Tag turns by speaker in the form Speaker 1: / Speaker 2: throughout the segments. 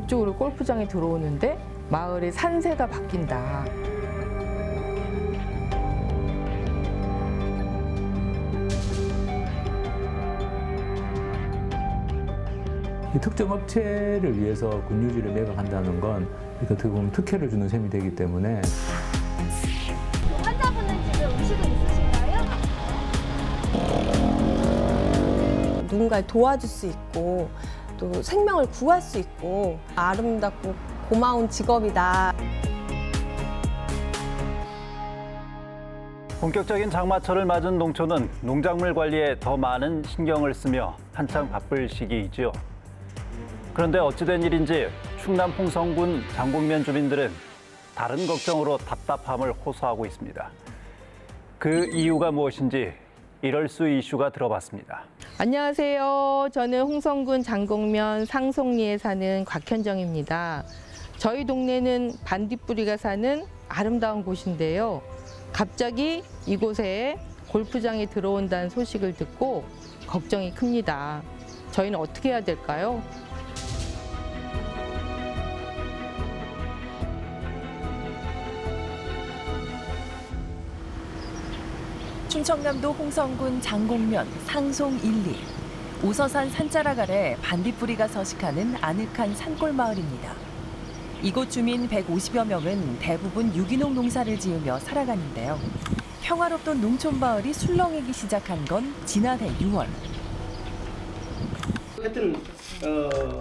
Speaker 1: 이쪽으로 골프장에 들어오는데 마을의 산세가 바뀐다.
Speaker 2: 이 특정 업체를 위해서 군유지를 매각한다는 건 어떻게 보면 특혜를 주는 셈이 되기 때문에
Speaker 3: 환자분은 지금 의식은 있으신가요?
Speaker 4: 누군가를 도와줄 수 있고 또 생명을 구할 수 있고 아름답고 고마운 직업이다.
Speaker 5: 본격적인 장마철을 맞은 농촌은 농작물 관리에 더 많은 신경을 쓰며 한창 바쁠 시기이지요. 그런데 어찌된 일인지 충남 홍성군 장곡면 주민들은 다른 걱정으로 답답함을 호소하고 있습니다. 그 이유가 무엇인지 이럴수 이슈가 들어봤습니다.
Speaker 1: 안녕하세요. 저는 홍성군 장곡면 상송리에 사는 곽현정입니다. 저희 동네는 반딧불이가 사는 아름다운 곳인데요. 갑자기 이곳에 골프장이 들어온다는 소식을 듣고 걱정이 큽니다. 저희는 어떻게 해야 될까요?
Speaker 6: 충청남도 홍성군 장곡면 상송 1, 2. 오서산 산자락 아래 반딧불이가 서식하는 아늑한 산골 마을입니다. 이곳 주민 150여 명은 대부분 유기농 농사를 지으며 살아가는데요. 평화롭던 농촌 마을이 술렁이기 시작한 건 지난해 6월.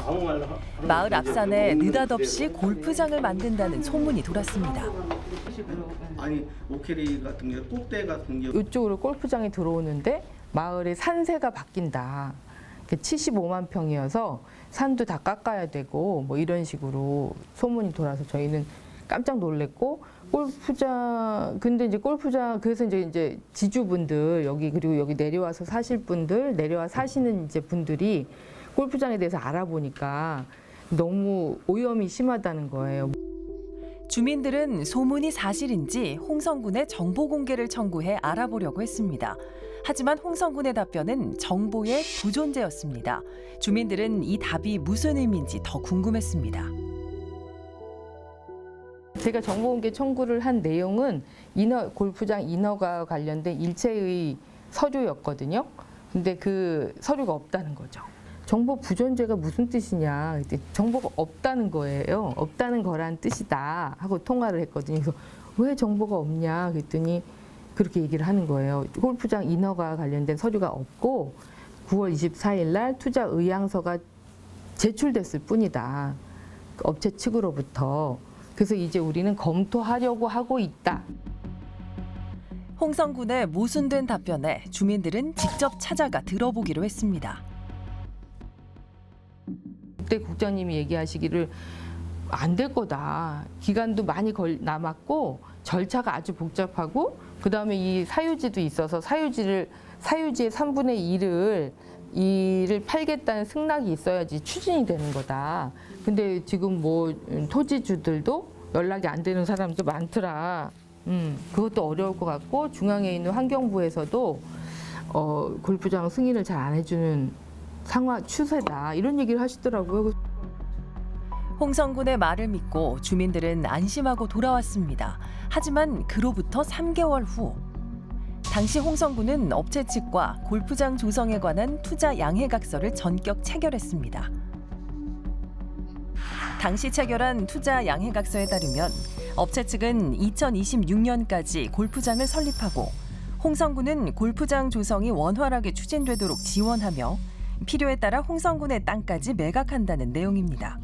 Speaker 7: 아무 말로
Speaker 6: 마을 앞산에 느닷없이 골프장을 만든다는 소문이 돌았습니다.
Speaker 7: 아니 오케리 같은 게 꼭대 같은 게
Speaker 1: 이쪽으로 골프장이 들어오는데 마을의 산세가 바뀐다. 75만 평이어서 산도 다 깎아야 되고 뭐 이런 식으로 소문이 돌아서 저희는 깜짝 놀랐고 근데 이제 골프장 그래서 이제 지주분들 여기 그리고 여기 내려와서 사실 분들 내려와 사시는 이제 분들이 골프장에 대해서 알아보니까 너무 오염이 심하다는 거예요.
Speaker 6: 주민들은 소문이 사실인지 홍성군에 정보 공개를 청구해 알아보려고 했습니다. 하지만 홍성군의 답변은 정보의 부존재였습니다. 주민들은 이 답이 무슨 의미인지 더 궁금했습니다.
Speaker 1: 제가 정보공개 청구를 한 내용은 골프장 인허가 관련된 일체의 서류였거든요. 근데 그 서류가 없다는 거죠. 정보 부존재가 무슨 뜻이냐. 정보가 없다는 거예요. 없다는 거란 뜻이다 하고 통화를 했거든요. 그래서 왜 정보가 없냐 그랬더니 그렇게 얘기를 하는 거예요. 골프장 인허가 관련된 서류가 없고 9월 24일 날 투자 의향서가 제출됐을 뿐이다. 업체 측으로부터. 그래서 이제 우리는 검토하려고 하고 있다.
Speaker 6: 홍성군의 모순된 답변에 주민들은 직접 찾아가 들어보기로 했습니다.
Speaker 1: 그때 국장님이 얘기하시기를 안 될 거다. 기간도 많이 남았고 절차가 아주 복잡하고 그다음에 이 사유지도 있어서 사유지의 3분의 1을 팔겠다는 승낙이 있어야지 추진이 되는 거다. 근데 지금 뭐 토지주들도 연락이 안 되는 사람도 많더라. 그것도 어려울 것 같고 중앙에 있는 환경부에서도 골프장 승인을 잘 안 해주는 추세다. 이런 얘기를 하시더라고요.
Speaker 6: 홍성군의 말을 믿고 주민들은 안심하고 돌아왔습니다. 하지만 그로부터 3개월 후 당시 홍성군은 업체 측과 골프장 조성에 관한 투자 양해각서를 전격 체결했습니다. 당시 체결한 투자 양해각서에 따르면 업체 측은 2026년까지 골프장을 설립하고 홍성군은 골프장 조성이 원활하게 추진되도록 지원하며 필요에 따라 홍성군의 땅까지 매각한다는 내용입니다.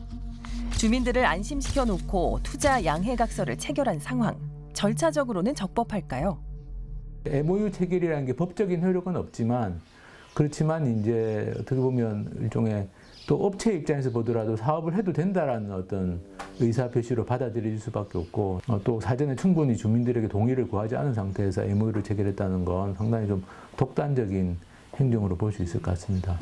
Speaker 6: 주민들을 안심시켜 놓고 투자 양해각서를 체결한 상황. 절차적으로는 적법할까요?
Speaker 2: MOU 체결이라는 게 법적인 효력은 없지만 그렇지만 이제 어떻게 보면 일종의 또 업체 입장에서 보더라도 사업을 해도 된다라는 어떤 의사 표시로 받아들일 수밖에 없고 또 사전에 충분히 주민들에게 동의를 구하지 않은 상태에서 MOU를 체결했다는 건 상당히 좀 독단적인 행정으로 볼 수 있을 것 같습니다.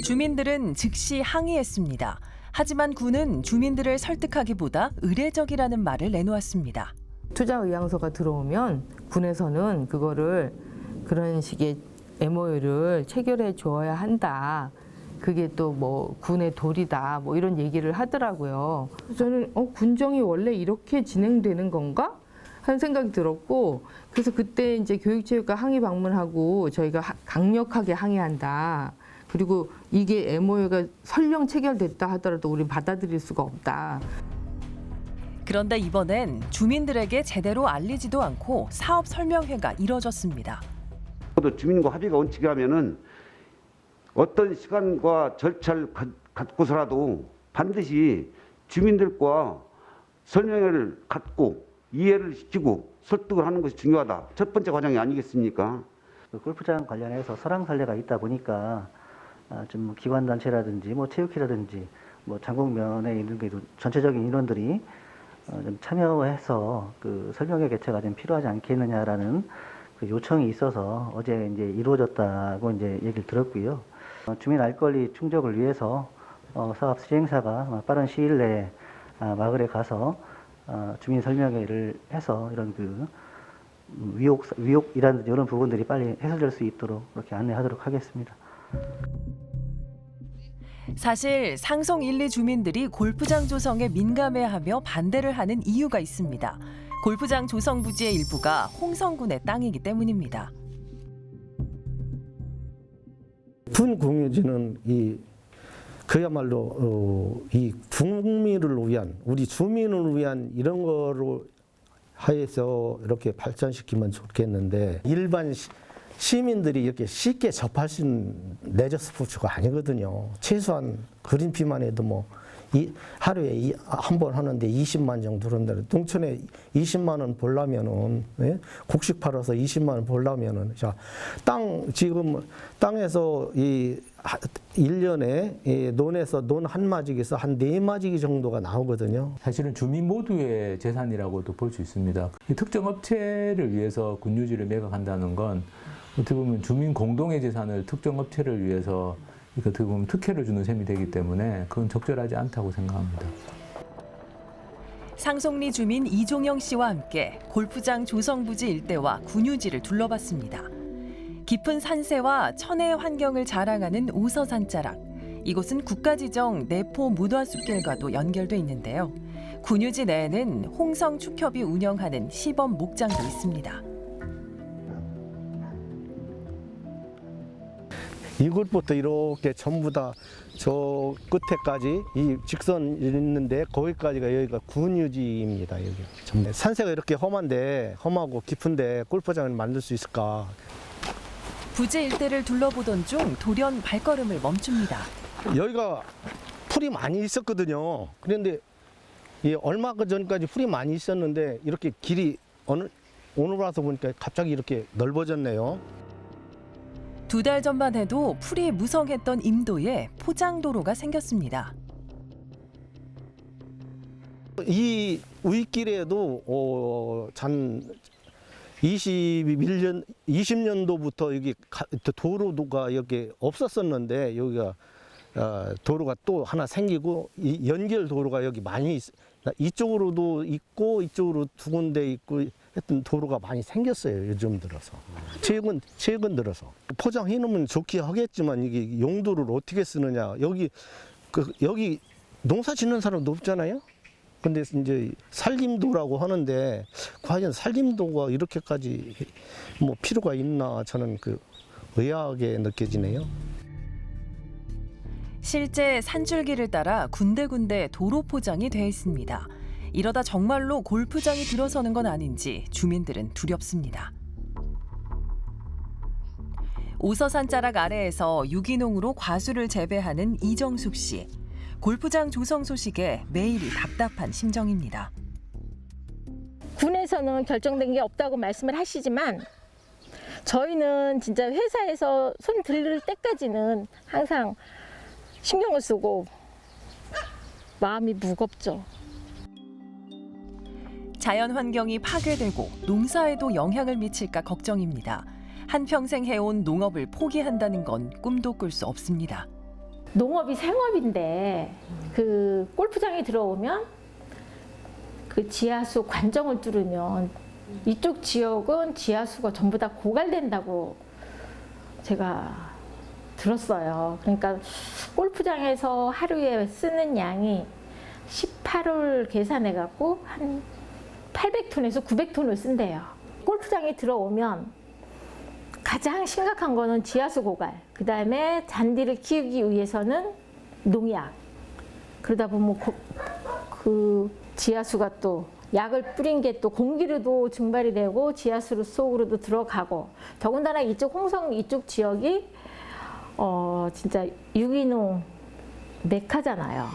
Speaker 6: 주민들은 즉시 항의했습니다. 하지만 군은 주민들을 설득하기보다 의례적이라는 말을 내놓았습니다.
Speaker 1: 투자 의향서가 들어오면 군에서는 그거를 그런 식의 MOU를 체결해 줘야 한다. 그게 또 뭐 군의 도리다 뭐 이런 얘기를 하더라고요. 저는 군정이 원래 이렇게 진행되는 건가? 하는 생각이 들었고, 그래서 그때 이제 교육체육과 항의 방문하고 저희가 강력하게 항의한다. 그리고 이게 MOU가 설령 체결됐다 하더라도 우린 받아들일 수가 없다.
Speaker 6: 그런데 이번엔 주민들에게 제대로 알리지도 않고 사업 설명회가 이뤄졌습니다.
Speaker 3: 주민과 합의가 원칙이라면은 어떤 시간과 절차를 갖고서라도 반드시 주민들과 설명회를 갖고 이해를 시키고 설득을 하는 것이 중요하다. 첫 번째 과정이 아니겠습니까?
Speaker 8: 골프장 관련해서 설왕 설래가 있다 보니까 좀 기관단체라든지 뭐 체육회라든지 뭐 장곡면에 있는 게 전체적인 인원들이 좀 참여해서 그 설명회 개최가 좀 필요하지 않겠느냐라는 그 요청이 있어서 어제 이제 이루어졌다고 이제 얘기를 들었고요. 주민 알 권리 충족을 위해서 사업 시행사가 빠른 시일 내에 마을에 가서 주민 설명회를 해서 이런 그 위혹이라든지 이런 부분들이 빨리 해소될 수 있도록 그렇게 안내하도록 하겠습니다.
Speaker 6: 사실 상송 1, 2 주민들이 골프장 조성에 민감해하며 반대를 하는 이유가 있습니다. 골프장 조성 부지의 일부가 홍성군의 땅이기 때문입니다.
Speaker 9: 군 공유지는 그야말로 이 국민을 위한, 우리 주민을 위한 이런 거로 하여서 이렇게 발전시키면 좋겠는데, 일반 시민들이 이렇게 쉽게 접할 수 있는 레저 스포츠가 아니거든요. 최소한 그린피만 해도 뭐 하루에 한 번 하는데 20만 정도 그런데, 농촌에 20만 원 벌려면은, 예? 곡식 팔아서 20만 원 벌려면은, 자, 지금 땅에서 1년에 논에서 논 한 마지기에서 한 4마지기 정도가 나오거든요.
Speaker 2: 사실은 주민 모두의 재산이라고도 볼 수 있습니다. 이 특정 업체를 위해서 군유지를 매각한다는 건 어떻게 보면 주민 공동의 재산을 특정 업체를 위해서 어떻게 보면 특혜를 주는 셈이 되기 때문에 그건 적절하지 않다고 생각합니다.
Speaker 6: 상송리 주민 이종영 씨와 함께 골프장 조성 부지 일대와 군유지를 둘러봤습니다. 깊은 산세와 천혜의 환경을 자랑하는 오서산자락. 이곳은 국가지정 내포 무화숲길과도 연결돼 있는데요. 군유지 내에는 홍성축협이 운영하는 시범 목장도 있습니다.
Speaker 9: 이곳부터 이렇게 전부 다 저 끝에까지 이 직선 있는데 거기까지가 여기가 군유지입니다. 여기 전부. 산세가 이렇게 험하고 깊은데 골프장을 만들 수 있을까?
Speaker 6: 부지 일대를 둘러보던 중 돌연 발걸음을 멈춥니다.
Speaker 9: 여기가 풀이 많이 있었거든요. 그런데 얼마 전까지 풀이 많이 있었는데 이렇게 길이 오늘 와서 보니까 갑자기 이렇게 넓어졌네요.
Speaker 6: 2달 전만 해도 풀이 무성했던 임도에 포장도로가 생겼습니다.
Speaker 9: 이 위길에도 20년도부터 여기 도로가 여기 없었었는데 여기가 도로가 또 하나 생기고 이 연결 도로가 여기 많이 이쪽으로도 있고 이쪽으로 2군데 있고 하여튼 도로가 많이 생겼어요. 요즘 들어서 최근 들어서 포장해 놓으면 좋게 하겠지만 이게 용도를 어떻게 쓰느냐, 여기 농사 짓는 사람도 없잖아요. 근데 이제 산림도라고 하는데 과연 산림도가 이렇게까지 뭐 필요가 있나, 저는 의아하게 느껴지네요.
Speaker 6: 실제 산줄기를 따라 군데군데 도로 포장이 되어 있습니다. 이러다 정말로 골프장이 들어서는 건 아닌지 주민들은 두렵습니다. 오서산 자락 아래에서 유기농으로 과수를 재배하는 이정숙 씨. 골프장 조성 소식에 매일이 답답한 심정입니다.
Speaker 10: 군에서는 결정된 게 없다고 말씀을 하시지만 저희는 진짜 회사에서 손 들릴 때까지는 항상 신경을 쓰고 마음이 무겁죠.
Speaker 6: 자연 환경이 파괴되고 농사에도 영향을 미칠까 걱정입니다. 한평생 해온 농업을 포기한다는 건 꿈도 꿀 수 없습니다.
Speaker 10: 농업이 생업인데 그 골프장에 들어오면 그 지하수 관정을 뚫으면 이쪽 지역은 지하수가 전부 다 고갈된다고 제가 들었어요. 그러니까 골프장에서 하루에 쓰는 양이 18홀 계산해갖고 한 800톤에서 900톤을 쓴대요. 골프장에 들어오면 가장 심각한 거는 지하수 고갈, 그 다음에 잔디를 키우기 위해서는 농약. 그러다 보면 그 지하수가 또 약을 뿌린 게 또 공기로도 증발이 되고 지하수 속으로도 들어가고, 더군다나 이쪽 홍성 이쪽 지역이 진짜 유기농 메카잖아요.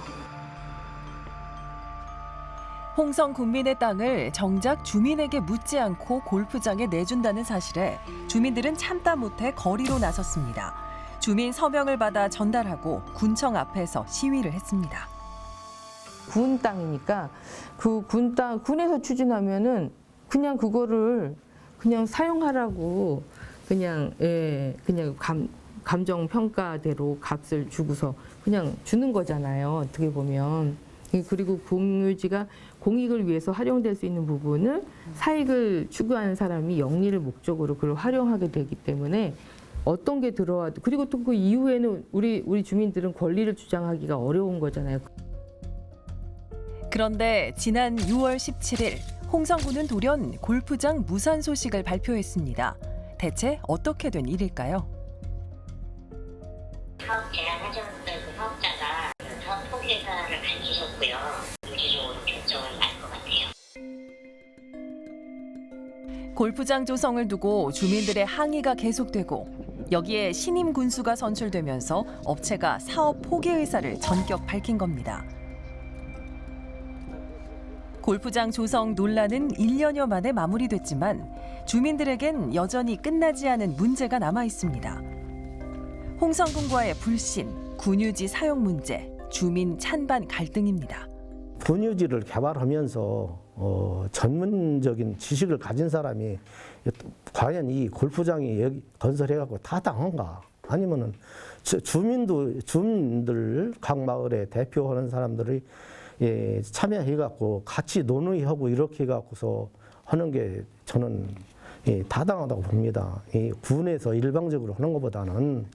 Speaker 6: 홍성 군민의 땅을 정작 주민에게 묻지 않고 골프장에 내준다는 사실에 주민들은 참다 못해 거리로 나섰습니다. 주민 서명을 받아 전달하고 군청 앞에서 시위를 했습니다.
Speaker 1: 군 땅이니까 그 군 땅, 군에서 추진하면은 그냥 그거를 그냥 사용하라고 그냥 그냥 감정 평가대로 값을 주고서 그냥 주는 거잖아요. 어떻게 보면. 그리고 공유지가 공익을 위해서 활용될 수 있는 부분을 사익을 추구하는 사람이 영리를 목적으로 그걸 활용하게 되기 때문에 어떤 게 들어와도, 그리고 또 그 이후에는 우리 주민들은 권리를 주장하기가 어려운 거잖아요.
Speaker 6: 그런데 지난 6월 17일 홍성군은 돌연 골프장 무산 소식을 발표했습니다. 대체 어떻게 된 일일까요?
Speaker 11: 사업 제안하셨던 그 사업자가 사업 포기 의사를 밝히셨고요. 유지적으로 결정을 할 것 같아요.
Speaker 6: 골프장 조성을 두고 주민들의 항의가 계속되고 여기에 신임 군수가 선출되면서 업체가 사업 포기 의사를 전격 밝힌 겁니다. 골프장 조성 논란은 1년여 만에 마무리됐지만 주민들에겐 여전히 끝나지 않은 문제가 남아 있습니다. 홍성군과의 불신, 군유지 사용 문제, 주민 찬반 갈등입니다.
Speaker 9: 군유지를 개발하면서 전문적인 지식을 가진 사람이 과연 이 골프장이 여기 건설해갖고 타당한가? 아니면은 주민들 각 마을에 대표하는 사람들이 참여해갖고 같이 논의하고 이렇게 해갖고서 하는 게 저는 타당하다고 봅니다. 이 군에서 일방적으로 하는 것보다는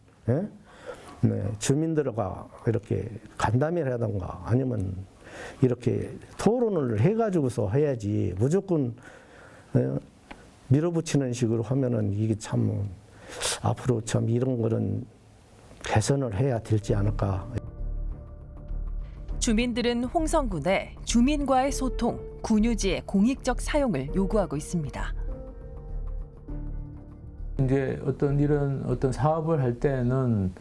Speaker 9: 주민들과 이렇게 간담회를 하던가 아니면 이렇게 토론을 해가지고서 해야지 무조건 밀어붙이는 식으로 하면은 이게 참 앞으로 참 이런 거는 개선을 해야 되지 않을까.
Speaker 6: 주민들은 홍성군에 주민과의 소통, 군유지의 공익적 사용을 요구하고 있습니다.
Speaker 2: 이제 이런 사업을 할 때는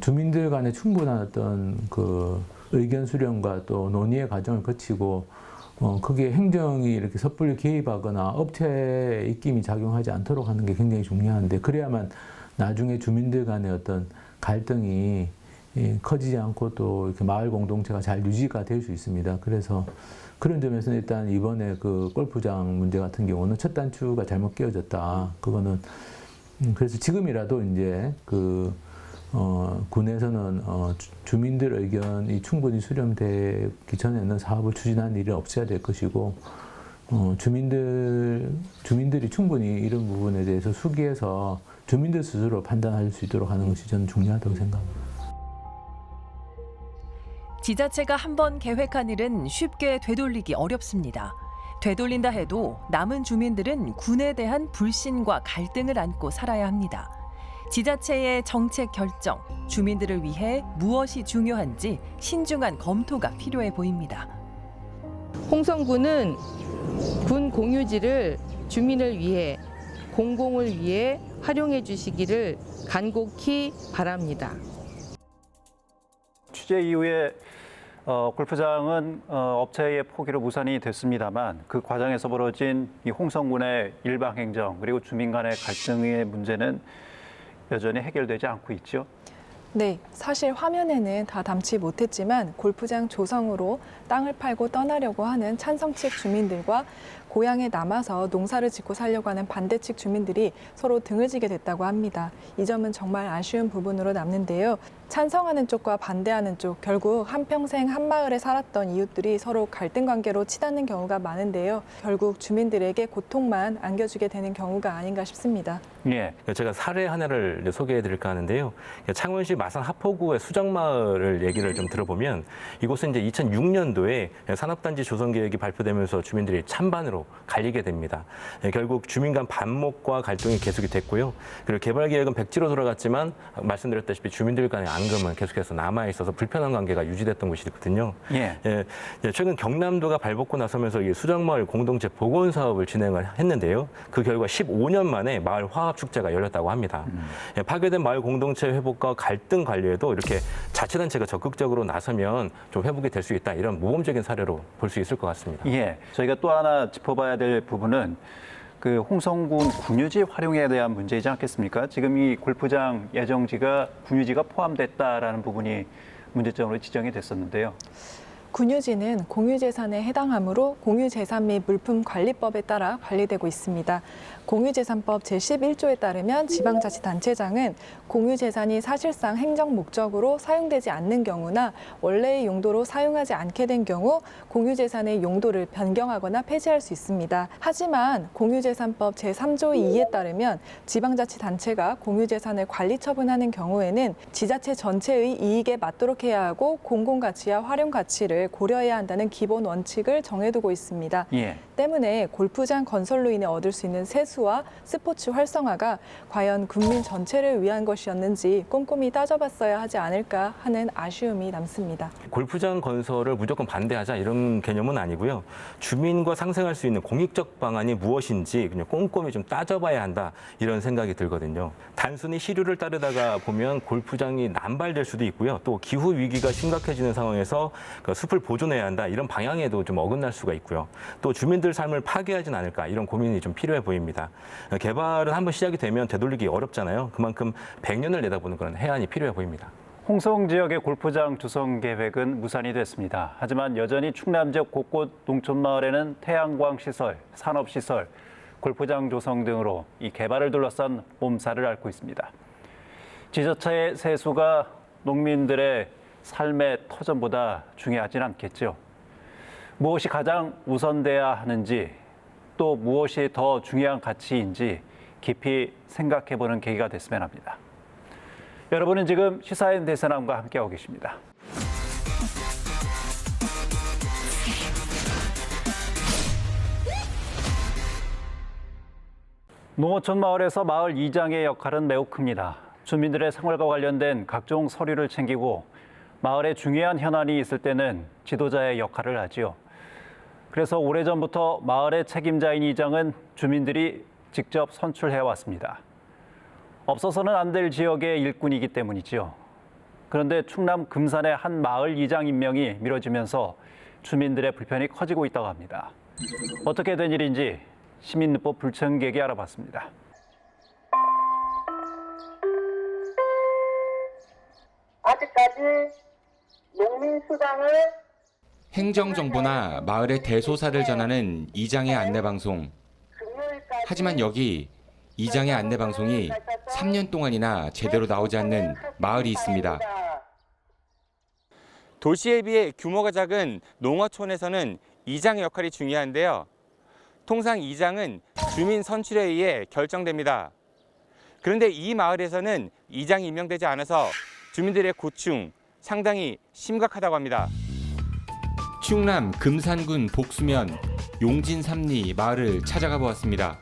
Speaker 2: 주민들 간에 충분한 어떤 그 의견 수렴과 또 논의의 과정을 거치고 그게 행정이 이렇게 섣불리 개입하거나 업체의 입김이 작용하지 않도록 하는 게 굉장히 중요한데, 그래야만 나중에 주민들 간의 어떤 갈등이 커지지 않고 또 이렇게 마을 공동체가 잘 유지가 될 수 있습니다. 그래서 그런 점에서는 일단 이번에 그 골프장 문제 같은 경우는 첫 단추가 잘못 끼워졌다. 그거는 그래서 지금이라도 이제 군에서는 주민들 의견이 충분히 수렴되기 전에는 사업을 추진하는 일은 없어야 될 것이고, 주민들이 충분히 이런 부분에 대해서 숙의해서 주민들 스스로 판단할 수 있도록 하는 것이 저는 중요하다고 생각합니다.
Speaker 6: 지자체가 한번 계획한 일은 쉽게 되돌리기 어렵습니다. 되돌린다 해도 남은 주민들은 군에 대한 불신과 갈등을 안고 살아야 합니다. 지자체의 정책 결정, 주민들을 위해 무엇이 중요한지 신중한 검토가 필요해 보입니다.
Speaker 1: 홍성군은 군 공유지를 주민을 위해, 공공을 위해 활용해 주시기를 간곡히 바랍니다.
Speaker 5: 취재 이후에 골프장은 업체의 포기로 무산이 됐습니다만 그 과정에서 벌어진 이 홍성군의 일방행정 그리고 주민 간의 갈등의 문제는 여전히 해결되지 않고 있죠.
Speaker 12: 네, 사실 화면에는 다 담지 못했지만 골프장 조성으로 땅을 팔고 떠나려고 하는 찬성 측 주민들과 고향에 남아서 농사를 짓고 살려고 하는 반대 측 주민들이 서로 등을 지게 됐다고 합니다. 이 점은 정말 아쉬운 부분으로 남는데요. 찬성하는 쪽과 반대하는 쪽, 결국 한평생 한 마을에 살았던 이웃들이 서로 갈등 관계로 치닫는 경우가 많은데요. 결국 주민들에게 고통만 안겨주게 되는 경우가 아닌가 싶습니다.
Speaker 13: 예, 제가 사례 하나를 소개해드릴까 하는데요. 창원시 마산 하포구의 수정마을을 얘기를 좀 들어보면 이곳은 이제 2006년도에 산업단지 조성계획이 발표되면서 주민들이 찬반으로 갈리게 됩니다. 결국 주민 간 반목과 갈등이 계속이 됐고요. 그리고 개발계획은 백지로 돌아갔지만 말씀드렸다시피 주민들 간의 앙금은 계속해서 남아 있어서 불편한 관계가 유지됐던 곳이거든요.
Speaker 5: 예.
Speaker 13: 최근 경남도가 발벗고 나서면서 이 수정마을 공동체 복원 사업을 진행을 했는데요. 그 결과 15년 만에 마을 화합 축제가 열렸다고 합니다. 파괴된 마을 공동체 회복과 갈등 관리에도 이렇게 자치단체가 적극적으로 나서면 좀 회복이 될 수 있다, 이런 모범적인 사례로 볼 수 있을 것 같습니다.
Speaker 5: 예, 저희가 또 하나 짚어봐야 될 부분은 그 홍성군 군유지 활용에 대한 문제이지 않겠습니까? 지금 이 골프장 예정지가 군유지가 포함됐다라는 부분이 문제점으로 지정이 됐었는데요.
Speaker 12: 군유지는 공유재산에 해당하므로 공유재산 및 물품관리법에 따라 관리되고 있습니다. 공유재산법 제11조에 따르면 지방자치단체장은 공유재산이 사실상 행정 목적으로 사용되지 않는 경우나 원래의 용도로 사용하지 않게 된 경우 공유재산의 용도를 변경하거나 폐지할 수 있습니다. 하지만 공유재산법 제3조 2에 따르면 지방자치단체가 공유재산을 관리처분하는 경우에는 지자체 전체의 이익에 맞도록 해야 하고 공공가치와 활용가치를 고려해야 한다는 기본 원칙을 정해두고 있습니다.
Speaker 5: 예.
Speaker 12: 때문에 골프장 건설로 인해 얻을 수 있는 세수와 스포츠 활성화가 과연 국민 전체를 위한 것이었는지 꼼꼼히 따져봤어야 하지 않을까 하는 아쉬움이 남습니다.
Speaker 13: 골프장 건설을 무조건 반대하자 이런 개념은 아니고요. 주민과 상생할 수 있는 공익적 방안이 무엇인지 그냥 꼼꼼히 좀 따져봐야 한다, 이런 생각이 들거든요. 단순히 시류를 따르다가 보면 골프장이 남발될 수도 있고요. 또 기후 위기가 심각해지는 상황에서 그 숲을 보존해야 한다, 이런 방향에도 좀 어긋날 수가 있고요. 또 주민들 삶을 파괴하진 않을까, 이런 고민이 좀 필요해 보입니다. 개발은 한번 시작이 되면 되돌리기 어렵잖아요. 그만큼 100년을 내다보는 그런 해안이 필요해 보입니다.
Speaker 5: 홍성 지역의 골프장 조성 계획은 무산이 됐습니다. 하지만 여전히 충남 지역 곳곳 농촌마을에는 태양광 시설, 산업 시설, 골프장 조성 등으로 이 개발을 둘러싼 몸살을 앓고 있습니다. 지자체의 세수가 농민들의 삶의 터전보다 중요하진 않겠죠. 무엇이 가장 우선돼야 하는지, 또 무엇이 더 중요한 가치인지 깊이 생각해보는 계기가 됐으면 합니다. 여러분은 지금 시사인 대세남과 함께하고 계십니다. 농어촌 마을에서 마을 이장의 역할은 매우 큽니다. 주민들의 생활과 관련된 각종 서류를 챙기고 마을에 중요한 현안이 있을 때는 지도자의 역할을 하지요. 그래서 오래전부터 마을의 책임자인 이장은 주민들이 직접 선출해왔습니다. 없어서는 안 될 지역의 일꾼이기 때문이지요. 그런데 충남 금산의 한 마을 이장 임명이 미뤄지면서 주민들의 불편이 커지고 있다고 합니다. 어떻게 된 일인지 시민누보 불청객이 알아봤습니다.
Speaker 14: 아직까지 농민수당을
Speaker 15: 행정정보나 마을의 대소사를 전하는 이장의 안내방송. 하지만 여기 이장의 안내방송이 3년 동안이나 제대로 나오지 않는 마을이 있습니다. 도시에 비해 규모가 작은 농어촌에서는 이장의 역할이 중요한데요. 통상 이장은 주민 선출에 의해 결정됩니다. 그런데 이 마을에서는 이장이 임명되지 않아서 주민들의 고충 상당히 심각하다고 합니다. 충남 금산군 복수면 용진 삼리 마을을 찾아가 보았습니다.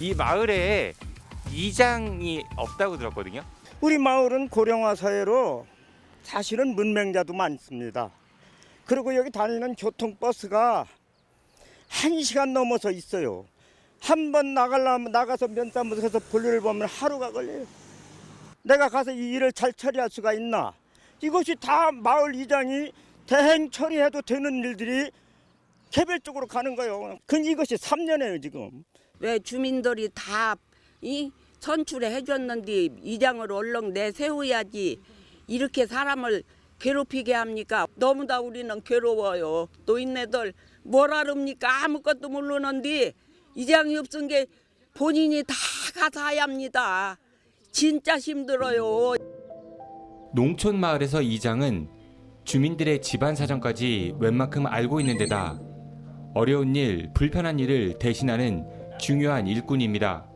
Speaker 15: 이 마을에 이장이 없다고 들었거든요.
Speaker 16: 우리 마을은 고령화 사회로 사실은 문맹자도 많습니다. 그리고 여기 다니는 교통버스가 1시간 넘어서 있어요. 한 번 나가서 면담을 해서 볼일을 보면 하루가 걸려요. 내가 가서 이 일을 잘 처리할 수가 있나? 이것이 다 마을 이장이 대행 처리해도 되는 일들이 개별적으로 가는 거예요. 이것이 3년이에요 지금.
Speaker 17: 왜 주민들이 다 선출해 해줬는데 이장을 얼른 내세워야지 이렇게 사람을 괴롭히게 합니까? 너무 다 우리는 괴로워요. 노인네들 뭘 알습니까? 아무것도 모르는데 이장이 없은 게 본인이 다 가서 해야 합니다. 진짜 힘들어요.
Speaker 15: 농촌 마을에서 이장은 주민들의 집안 사정까지 웬만큼 알고 있는 데다 어려운 일, 불편한 일을 대신하는 중요한 일꾼입니다.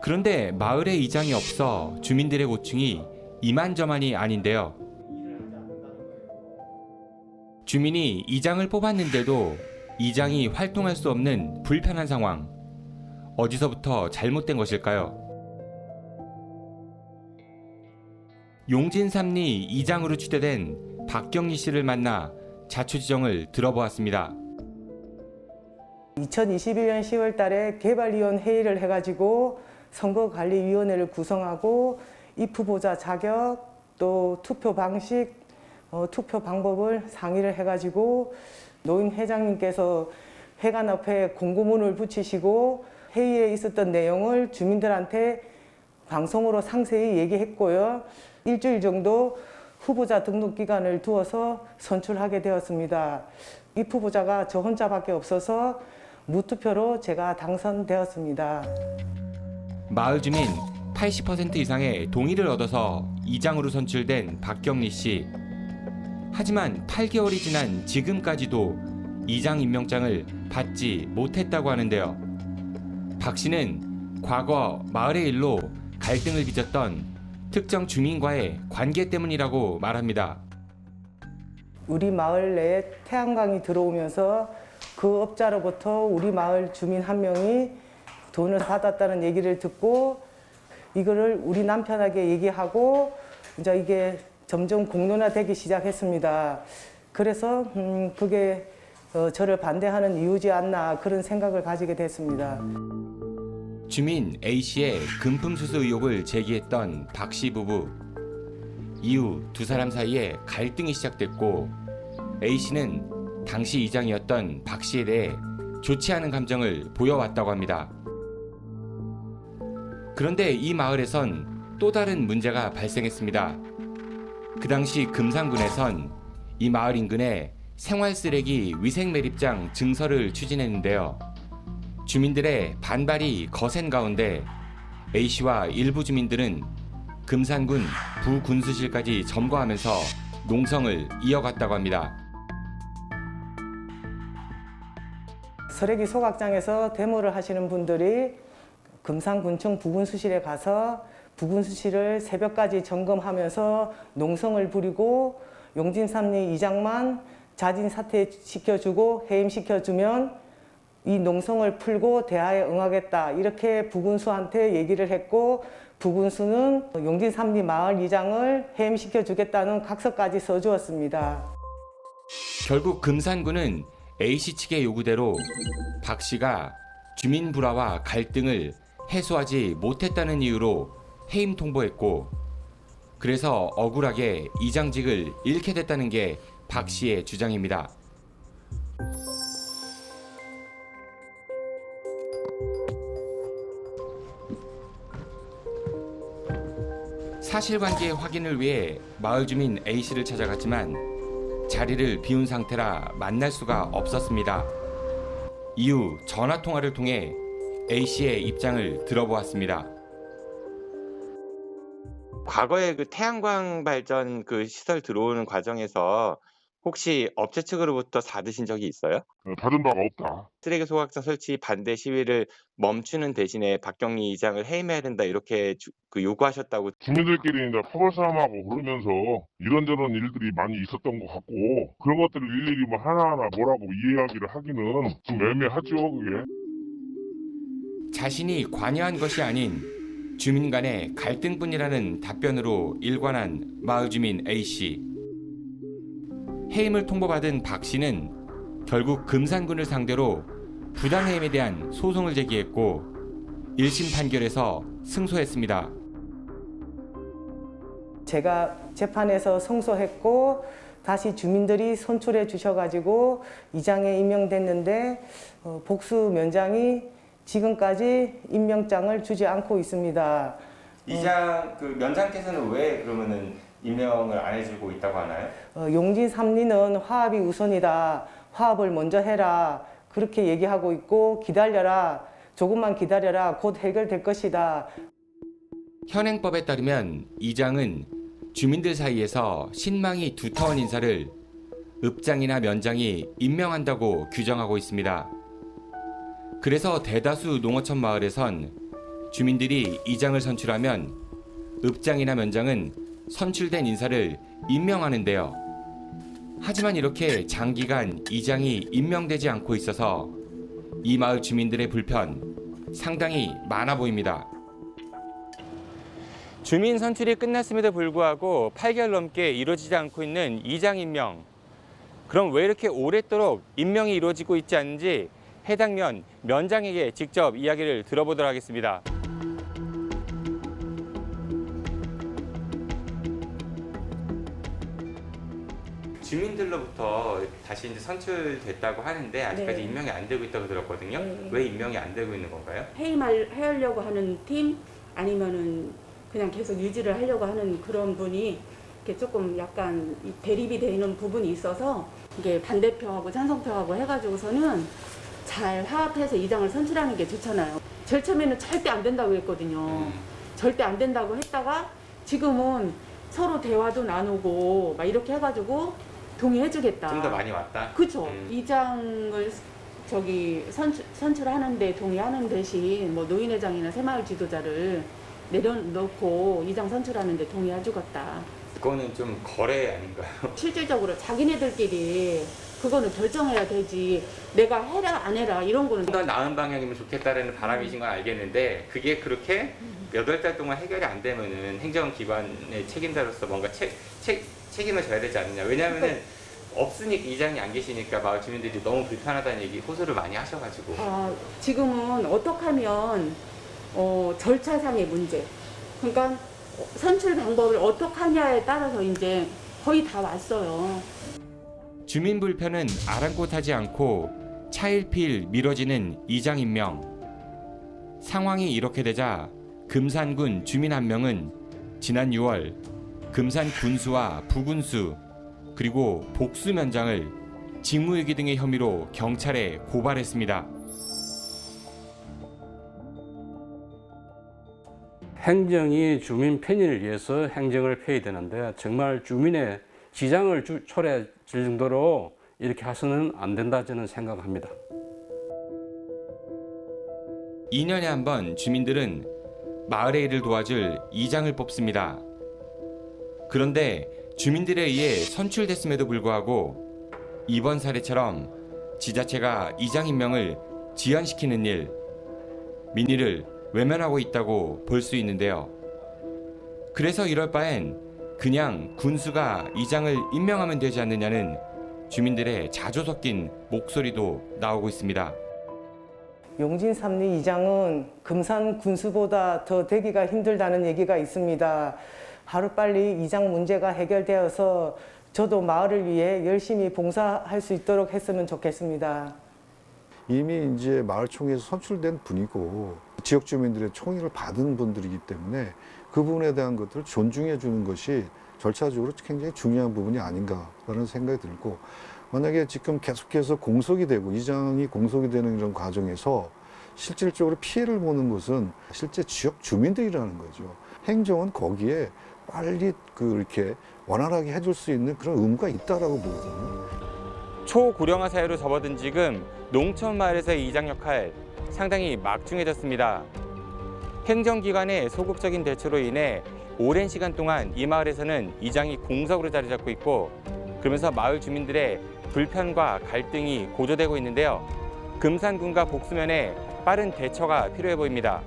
Speaker 15: 그런데 마을에 이장이 없어 주민들의 고충이 이만저만이 아닌데요. 주민이 이장을 뽑았는데도 이장이 활동할 수 없는 불편한 상황. 어디서부터 잘못된 것일까요? 용진삼리 이장으로 추대된 박경리 씨를 만나 자초지종을 들어보았습니다.
Speaker 18: 2021년 10월 달에 개발위원 회의를 해가지고 선거관리위원회를 구성하고 입후보자 자격, 또 투표 방식, 투표 방법을 상의를 해가지고 노인 회장님께서 회관 앞에 공고문을 붙이시고 회의에 있었던 내용을 주민들한테 방송으로 상세히 얘기했고요. 일주일 정도 후보자 등록 기간을 두어서 선출하게 되었습니다. 입후보자가 저 혼자밖에 없어서 무투표로 제가 당선되었습니다.
Speaker 15: 마을 주민 80% 이상의 동의를 얻어서 이장으로 선출된 박경리 씨. 하지만 8개월이 지난 지금까지도 이장 임명장을 받지 못했다고 하는데요. 박 씨는 과거 마을의 일로 갈등을 빚었던 특정 주민과의 관계 때문이라고 말합니다.
Speaker 18: 우리 마을 내에 태양광이 들어오면서 그 업자로부터 우리 마을 주민 한 명이 돈을 받았다는 얘기를 듣고 이거를 우리 남편에게 얘기하고 이제 이게 점점 공론화되기 시작했습니다. 그래서 그게 저를 반대하는 이유지 않나 그런 생각을 가지게 됐습니다.
Speaker 15: 주민 A씨의 금품수수 의혹을 제기했던 박 씨 부부. 이후 두 사람 사이에 갈등이 시작됐고 A씨는 당시 이장이었던 박 씨에 대해 좋지 않은 감정을 보여왔다고 합니다. 그런데 이 마을에선 또 다른 문제가 발생했습니다. 그 당시 금산군에선 이 마을 인근에 생활쓰레기 위생매립장 증설을 추진했는데요. 주민들의 반발이 거센 가운데 A씨와 일부 주민들은 금산군 부군수실까지 점거하면서 농성을 이어갔다고 합니다.
Speaker 18: 쓰레기 소각장에서 데모를 하시는 분들이 금산군청 부군수실에 가서 부군수실을 새벽까지 점검하면서 농성을 부리고 용진삼리 이장만 자진 사퇴시켜주고 해임시켜주면 이 농성을 풀고 대화에 응하겠다 이렇게 부군수한테 얘기를 했고 부군수는 용진삼리 마을 이장을 해임시켜주겠다는 각서까지 써주었습니다.
Speaker 15: 결국 금산군은 A씨 측의 요구대로 박 씨가 주민 불화와 갈등을 해소하지 못했다는 이유로 해임 통보했고 그래서 억울하게 이장직을 잃게 됐다는 게 박 씨의 주장입니다. 사실관계 확인을 위해 마을 주민 A씨를 찾아갔지만 자리를 비운 상태라 만날 수가 없었습니다. 이후 전화통화를 통해 A씨의 입장을 들어보았습니다.
Speaker 19: 과거에 그 태양광 발전 그 시설 들어오는 과정에서 혹시 업체 측으로부터 받으신 적이 있어요?
Speaker 20: 받은 바가 없다.
Speaker 19: 쓰레기 소각장 설치 반대 시위를 멈추는 대신에 박경리 이장을 해임해야 된다 이렇게 요구하셨다고.
Speaker 20: 주민들끼리 이제 파벌 싸움하고 그러면서 이런저런 일들이 많이 있었던 것 같고 그런 것들을 일일이 뭐 하나하나 뭐라고 이야기를 하기는 좀 애매하죠, 그게.
Speaker 15: 자신이 관여한 것이 아닌 주민 간의 갈등뿐이라는 답변으로 일관한 마을 주민 A씨. 해임을 통보받은 박 씨는 결국 금산군을 상대로 부당해임에 대한 소송을 제기했고 1심 판결에서 승소했습니다.
Speaker 18: 제가 재판에서 승소했고 다시 주민들이 선출해 주셔가지고 이장에 임명됐는데 복수 면장이 지금까지 임명장을 주지 않고 있습니다.
Speaker 19: 이장 그 면장께서는 왜 그러면은 임명을 안 해주고 있다고 하나요?
Speaker 18: 용진삼리는 화합이 우선이다. 화합을 먼저 해라. 그렇게 얘기하고 있고 기다려라. 조금만 기다려라. 곧 해결될 것이다.
Speaker 15: 현행법에 따르면 이장은 주민들 사이에서 신망이 두터운 인사를 읍장이나 면장이 임명한다고 규정하고 있습니다. 그래서 대다수 농어촌 마을에선 주민들이 이장을 선출하면 읍장이나 면장은 선출된 인사를 임명하는데요. 하지만 이렇게 장기간 이장이 임명되지 않고 있어서 이 마을 주민들의 불편 상당히 많아 보입니다. 주민 선출이 끝났음에도 불구하고 8개월 넘게 이루어지지 않고 있는 이장 임명. 그럼 왜 이렇게 오랫도록 임명이 이루어지고 있지 않은지 해당 면장에게 직접 이야기를 들어보도록 하겠습니다. 주민들로부터 다시 이제 선출됐다고 하는데 아직까지
Speaker 21: 네.
Speaker 15: 임명이 안 되고 있다고 들었거든요.
Speaker 21: 네.
Speaker 15: 왜 임명이 안 되고 있는 건가요?
Speaker 21: 해임하려고 하는 팀 아니면은 그냥 계속 유지를 하려고 하는 그런 분이 이렇게 조금 약간 대립이 되는 부분이 있어서 이게 반대표하고 찬성표하고 해가지고서는 잘 화합해서 이장을 선출하는 게 좋잖아요. 제일 처음에는 절대 안 된다고 했거든요. 절대 안 된다고 했다가 지금은 서로 대화도 나누고 막 이렇게 해가지고 동의해주겠다.
Speaker 15: 좀 더 많이 왔다?
Speaker 21: 그렇죠. 이장을 선출하는데 동의하는 대신 뭐 노인회장이나 새마을 지도자를 내려놓고 이장 선출하는데 동의해주겠다.
Speaker 15: 그거는 좀 거래 아닌가요?
Speaker 21: 실질적으로 자기네들끼리 그거는 결정해야 되지. 내가 해라 안 해라 이런 거는.
Speaker 15: 더 나은 방향이면 좋겠다라는 바람이신 건 알겠는데 그게 그렇게 8달 동안 해결이 안 되면은 행정기관의 책임자로서 뭔가 책임을 져야 되지 않느냐. 왜냐하면은 없으니까 이장이 안 계시니까 마을 주민들이 너무 불편하다는 얘기 호소를 많이 하셔가지고.
Speaker 21: 지금은 어떻게 하면 절차상의 문제. 그러니까 선출 방법을 어떻게 하냐에 따라서 이제 거의 다 왔어요.
Speaker 15: 주민 불편은 아랑곳하지 않고 차일피일 미뤄지는 이장 임명. 상황이 이렇게 되자 금산군 주민 한 명은 지난 6월 금산 군수와 부군수 그리고 복수면장을 직무유기 등의 혐의로 경찰에 고발했습니다.
Speaker 22: 행정이 주민 편의를 위해서 행정을 폐위되는데 정말 주민의 지장을 초래할 정도로 이렇게 해서는 안 된다 저는 생각합니다.
Speaker 15: 2년에 한 번 주민들은 마을의 일을 도와줄 이장을 뽑습니다. 그런데 주민들에 의해 선출됐음에도 불구하고 이번 사례처럼 지자체가 이장 임명을 지연시키는 일, 민의를 외면하고 있다고 볼 수 있는데요. 그래서 이럴 바엔 그냥 군수가 이장을 임명하면 되지 않느냐는 주민들의 자조 섞인 목소리도 나오고 있습니다.
Speaker 18: 용진 삼리 이장은 금산 군수보다 더 되기가 힘들다는 얘기가 있습니다. 하루빨리 이장 문제가 해결되어서 저도 마을을 위해 열심히 봉사할 수 있도록 했으면 좋겠습니다.
Speaker 23: 이미 이제 마을총회에서 선출된 분이고 지역 주민들의 총의를 받은 분들이기 때문에 그 부분에 대한 것들을 존중해 주는 것이 절차적으로 굉장히 중요한 부분이 아닌가라는 생각이 들고, 만약에 지금 계속해서 공석이 되고 이장이 공석이 되는 이런 과정에서 실질적으로 피해를 보는 것은 실제 지역 주민들이라는 거죠. 행정은 거기에 빨리 이렇게 원활하게 해줄 수 있는 그런 의무가 있다라고 보거든요.
Speaker 15: 초고령화 사회로 접어든 지금 농촌 마을에서의 이장 역할 상당히 막중해졌습니다. 행정기관의 소극적인 대처로 인해 오랜 시간 동안 이 마을에서는 이장이 공석으로 자리 잡고 있고, 그러면서 마을 주민들의 불편과 갈등이 고조되고 있는데요. 금산군과 복수면에 빠른 대처가 필요해 보입니다.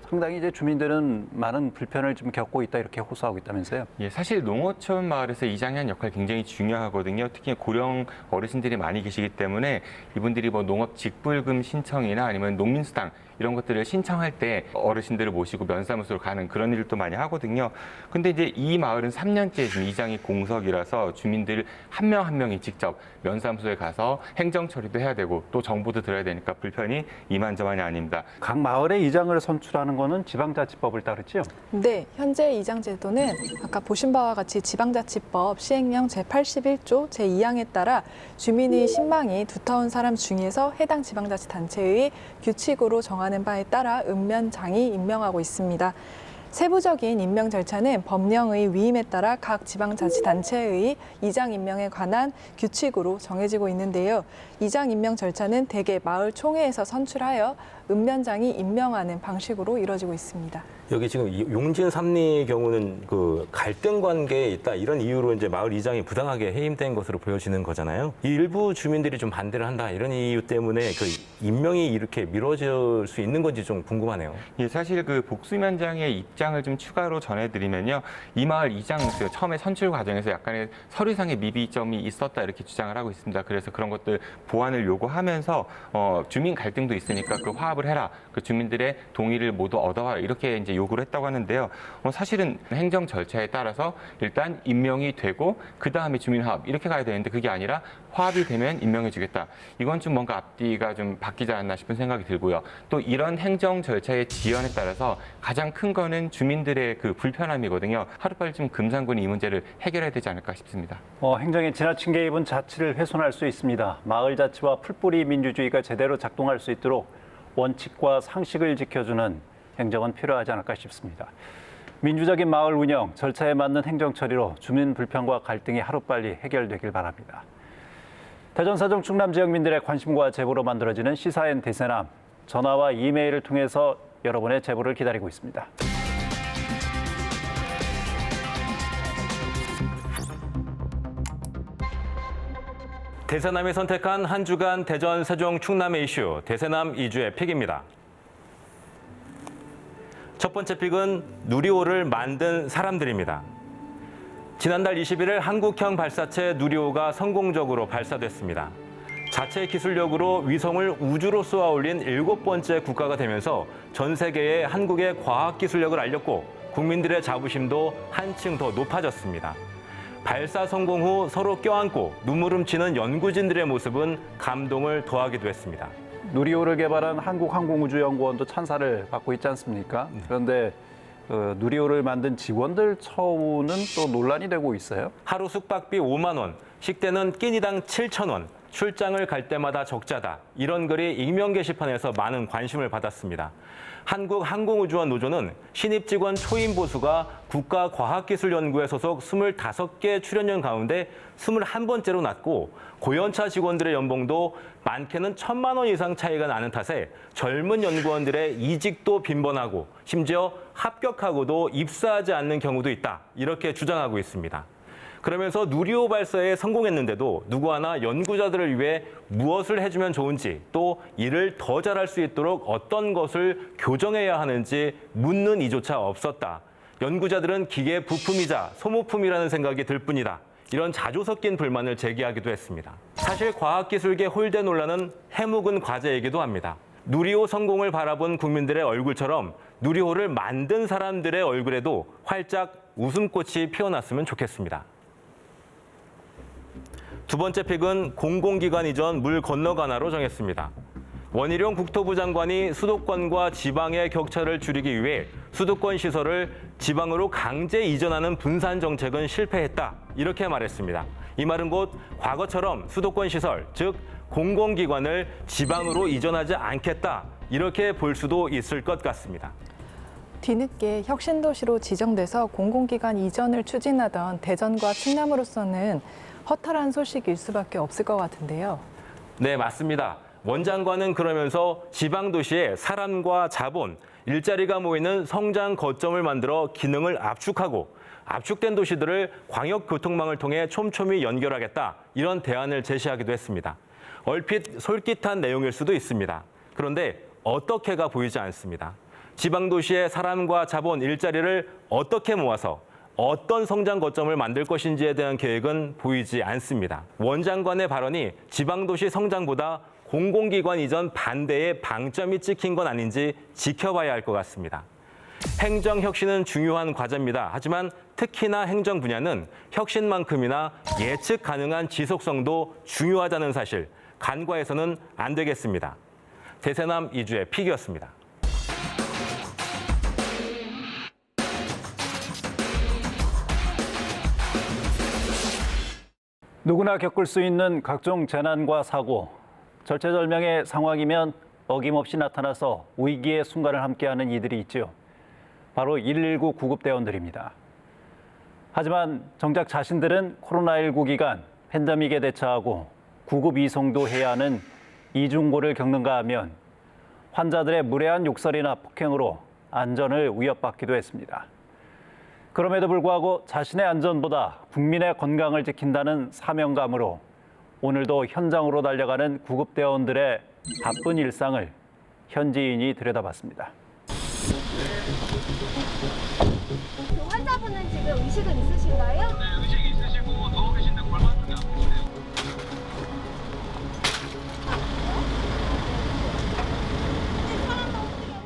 Speaker 5: 상당히 이제 주민들은 많은 불편을 좀 겪고 있다 이렇게 호소하고 있다면서요?
Speaker 15: 예, 사실 농어촌 마을에서 이장이 한 역할 굉장히 중요하거든요. 특히 고령 어르신들이 많이 계시기 때문에 이분들이 뭐 농업 직불금 신청이나 아니면 농민수당 이런 것들을 신청할 때 어르신들을 모시고 면사무소로 가는 그런 일도 많이 하거든요. 근데 이제 이 마을은 3년째 지금 이장이 공석이라서 주민들 한 명 한 명이 직접 면사무소에 가서 행정 처리도 해야 되고 또 정보도 들어야 되니까 불편이 이만저만이 아닙니다.
Speaker 5: 각 마을의 이장을 선출하는 거는 지방자치법을 따르죠?
Speaker 12: 네, 현재 이장 제도는 아까 보신 바와 같이 지방자치법 시행령 제81조 제2항에 따라 주민의 신망이 두터운 사람 중에서 해당 지방자치단체의 규칙으로 정한 정하는 바에 따라 읍면장이 임명하고 있습니다. 세부적인 임명 절차는 법령의 위임에 따라 각 지방자치단체의 이장 임명에 관한 규칙으로 정해지고 있는데요. 이장 임명 절차는 대개 마을 총회에서 선출하여 읍면장이 임명하는 방식으로 이루어지고 있습니다.
Speaker 13: 여기 지금 용진 삼리 경우는 그 갈등 관계에 있다 이런 이유로 이제 마을 이장이 부당하게 해임된 것으로 보여지는 거잖아요. 이 일부 주민들이 좀 반대를 한다 이런 이유 때문에 그 임명이 이렇게 미뤄질 수 있는 건지 좀 궁금하네요.
Speaker 15: 예, 사실 그 복수위원장의 입장을 좀 추가로 전해드리면요, 이 마을 이장 처음에 선출 과정에서 약간의 서류상의 미비점이 있었다 이렇게 주장을 하고 있습니다. 그래서 그런 것들 보완을 요구하면서 주민 갈등도 있으니까 그 화합을 해라, 그 주민들의 동의를 모두 얻어와라 이렇게 이제 요구를 했다고 하는데요. 사실은 행정 절차에 따라서 일단 임명이 되고 그 다음에 주민화합 이렇게 가야 되는데 그게 아니라 화합이 되면 임명해주겠다. 이건 좀 뭔가 앞뒤가 좀 바뀌지 않나 싶은 생각이 들고요. 또 이런 행정 절차의 지연에 따라서 가장 큰 거는 주민들의 그 불편함이거든요. 하루빨리 좀 금산군이 이 문제를 해결해야 되지 않을까 싶습니다.
Speaker 5: 행정의 지나친 개입은 자치를 훼손할 수 있습니다. 마을 자치와 풀뿌리 민주주의가 제대로 작동할 수 있도록 원칙과 상식을 지켜주는 행정은 필요하지 않을까 싶습니다. 민주적인 마을 운영, 절차에 맞는 행정 처리로 주민 불편과 갈등이 하루빨리 해결되길 바랍니다. 대전 세종 충남 지역민들의 관심과 제보로 만들어지는 시사인 대세남, 전화와 이메일을 통해서 여러분의 제보를 기다리고 있습니다.
Speaker 13: 대세남이 선택한 한 주간 대전, 세종, 충남의 이슈, 대세남 2주의 픽입니다. 첫 번째 픽은 누리호를 만든 사람들입니다. 지난달 21일 한국형 발사체 누리호가 성공적으로 발사됐습니다. 자체 기술력으로 위성을 우주로 쏘아 올린 7번째 국가가 되면서 전 세계에 한국의 과학기술력을 알렸고 국민들의 자부심도 한층 더 높아졌습니다. 발사 성공 후 서로 껴안고 눈물 훔치는 연구진들의 모습은 감동을 더하기도 했습니다.
Speaker 5: 누리호를 개발한 한국항공우주연구원도 찬사를 받고 있지 않습니까? 그런데 누리호를 만든 직원들 처우는 또 논란이 되고 있어요.
Speaker 13: 하루 숙박비 5만 원, 식대는 끼니당 7천 원, 출장을 갈 때마다 적자다. 이런 글이 익명 게시판에서 많은 관심을 받았습니다. 한국항공우주원 노조는 신입 직원 초임 보수가 국가과학기술연구회 소속 25개 출연연 가운데 21번째로 낮고 고연차 직원들의 연봉도 많게는 1,000만 원 이상 차이가 나는 탓에 젊은 연구원들의 이직도 빈번하고 심지어 합격하고도 입사하지 않는 경우도 있다. 이렇게 주장하고 있습니다. 그러면서 누리호 발사에 성공했는데도 누구 하나 연구자들을 위해 무엇을 해주면 좋은지 또 일을 더 잘할 수 있도록 어떤 것을 교정해야 하는지 묻는 이조차 없었다. 연구자들은 기계 부품이자 소모품이라는 생각이 들 뿐이다. 이런 자조 섞인 불만을 제기하기도 했습니다. 사실 과학기술계 홀대 논란은 해묵은 과제이기도 합니다. 누리호 성공을 바라본 국민들의 얼굴처럼 누리호를 만든 사람들의 얼굴에도 활짝 웃음꽃이 피어났으면 좋겠습니다. 두 번째 픽은 공공기관 이전 물 건너가나로 정했습니다. 원희룡 국토부 장관이 수도권과 지방의 격차를 줄이기 위해 수도권 시설을 지방으로 강제 이전하는 분산 정책은 실패했다. 이렇게 말했습니다. 이 말은 곧 과거처럼 수도권 시설, 즉 공공기관을 지방으로 이전하지 않겠다. 이렇게 볼 수도 있을 것 같습니다.
Speaker 12: 뒤늦게 혁신도시로 지정돼서 공공기관 이전을 추진하던 대전과 충남으로서는 허탈한 소식일 수밖에 없을 것 같은데요.
Speaker 13: 네, 맞습니다. 원 장관은 그러면서 지방도시에 사람과 자본, 일자리가 모이는 성장 거점을 만들어 기능을 압축하고 압축된 도시들을 광역교통망을 통해 촘촘히 연결하겠다. 이런 대안을 제시하기도 했습니다. 얼핏 솔깃한 내용일 수도 있습니다. 그런데 어떻게가 보이지 않습니다. 지방도시의 사람과 자본, 일자리를 어떻게 모아서 어떤 성장 거점을 만들 것인지에 대한 계획은 보이지 않습니다. 원 장관의 발언이 지방도시 성장보다 공공기관 이전 반대의 방점이 찍힌 건 아닌지 지켜봐야 할 것 같습니다. 행정혁신은 중요한 과제입니다. 하지만 특히나 행정 분야는 혁신만큼이나 예측 가능한 지속성도 중요하다는 사실, 간과해서는 안 되겠습니다. 대세남 2주의 픽이었습니다.
Speaker 5: 누구나 겪을 수 있는 각종 재난과 사고, 절체절명의 상황이면 어김없이 나타나서 위기의 순간을 함께하는 이들이 있지요. 바로 119 구급대원들입니다. 하지만 정작 자신들은 코로나19 기간 팬데믹에 대처하고 구급 이송도 해야 하는 이중고를 겪는가 하면 환자들의 무례한 욕설이나 폭행으로 안전을 위협받기도 했습니다. 그럼에도 불구하고 자신의 안전보다 국민의 건강을 지킨다는 사명감으로 오늘도 현장으로 달려가는 구급대원들의 바쁜 일상을 현지인이 들여다봤습니다.
Speaker 3: 환자분은 지금 의식은 있으신가요?
Speaker 4: 네, 의식 있으시고 누워 계신데 골반 쪽이 아프세요.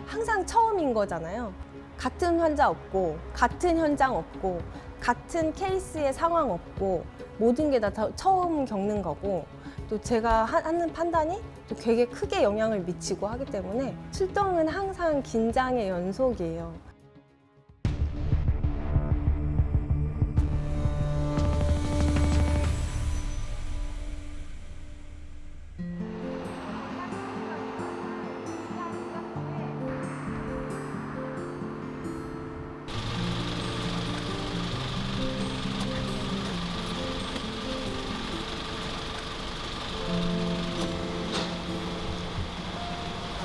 Speaker 3: 항상 처음인 거잖아요. 같은 환자 없고, 같은 현장 없고, 같은 케이스의 상황 없고, 모든 게 다 처음 겪는 거고, 또 제가 하는 판단이 또 되게 크게 영향을 미치고 하기 때문에 출동은 항상 긴장의 연속이에요.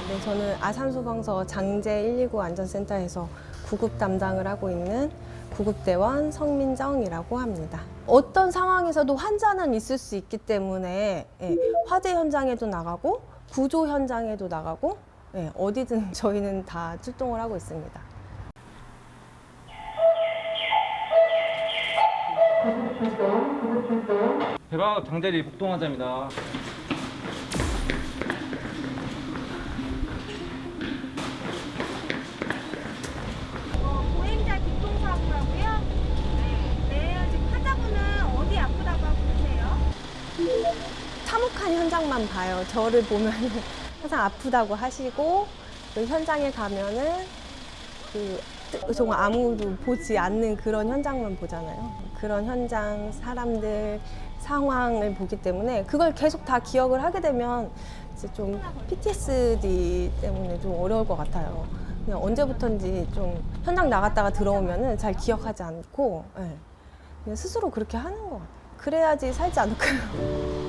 Speaker 3: 네, 저는 아산소방서 장제 129 안전센터에서 구급 담당을 하고 있는 구급대원 성민정이라고 합니다. 어떤 상황에서도 환자는 있을 수 있기 때문에 화재 현장에도 나가고 구조 현장에도 나가고 어디든 저희는 다 출동을 하고 있습니다.
Speaker 7: 대박 장대리 복동환자입니다.
Speaker 3: 보행자 교통사고라고요? 네, 지금 환자분은 어디 아프다고 하고 계세요? 참혹한 현장만 봐요. 저를 보면 항상 아프다고 하시고 그 현장에 가면은 정말 아무도 보지 않는 그런 현장만 보잖아요. 그런 현장, 사람들, 상황을 보기 때문에 그걸 계속 다 기억을 하게 되면 이제 좀 PTSD 때문에 좀 어려울 것 같아요. 그냥 언제부턴지 좀 현장 나갔다가 들어오면은 잘 기억하지 않고 그냥 스스로 그렇게 하는 것 같아요. 그래야지 살지 않을까요?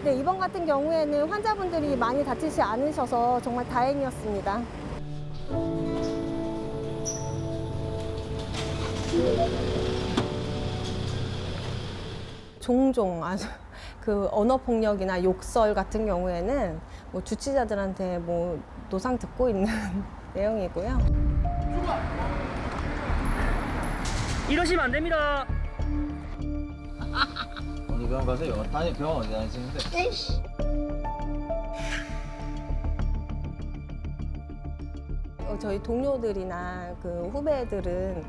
Speaker 3: 네, 이번 같은 경우에는 환자분들이 많이 다치지 않으셔서 정말 다행이었습니다. 종종 아주 그 언어 폭력이나 욕설 같은 경우에는 뭐 주치자들한테 뭐 노상 듣고 있는 내용이고요.
Speaker 7: 이러시면 안 됩니다.
Speaker 24: 어디 병원 가세요? 아니 병원 어디 다니시는데?
Speaker 3: 저희 동료들이나 그 후배들은